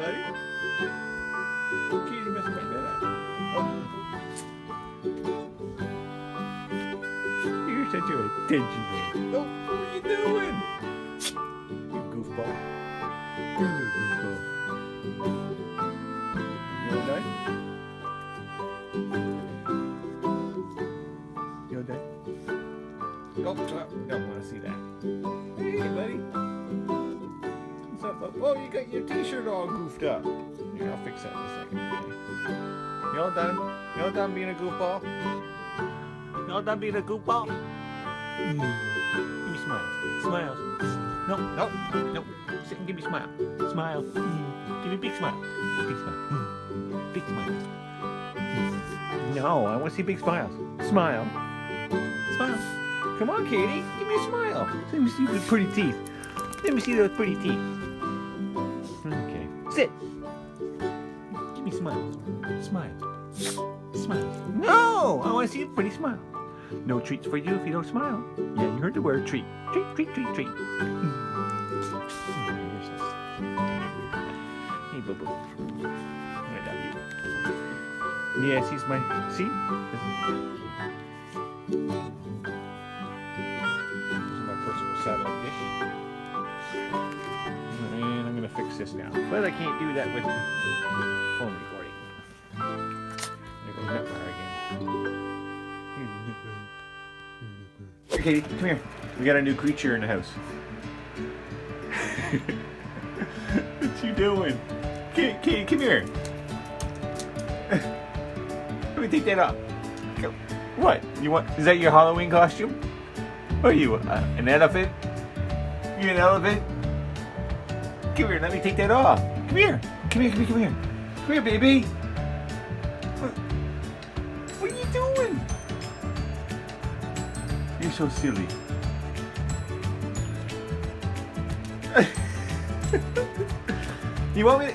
buddy. Kitty messing my bed up. Oh. You're such an attention man. Oh, what are you doing? You goofball. You're a goofball. You all done? You all done? Oh, don't want to see that. Hey, buddy. What's up, bud? Oh, you got your t-shirt all goofed up. Here, I'll fix that in a second. Okay. You all done? You all done being a goofball? You all done being a goofball? Give me smiles. Smiles. No, no, no. Sit and give me a smile. Smile. Give me a big smile. Big smile. Big smile. No, I want to see big smiles. Smile. Smile. Come on, Katie. Give me a smile. Let me see those pretty teeth. Let me see those pretty teeth. Okay. Sit. Give me a smile. Smile. Smile. No! I want to see a pretty smile. No treats for you if you don't smile. Yeah, you heard the word treat. Treat, treat, treat, treat. Hey, boo boo. I love you. Yeah, see my. See? This is my personal satellite dish. And I'm going to fix this now. But I can't do that with phone recording. There goes Netflix again. Okay, come here. We got a new creature in the house. What you doing? Katie, come here. Let me take that off. What? You want? Is that your Halloween costume? What are you? An elephant? You an elephant? Come here. Let me take that off. Come here. Come here. Come here. Come here. Come here, baby. What are you doing? You're so silly. You want me to...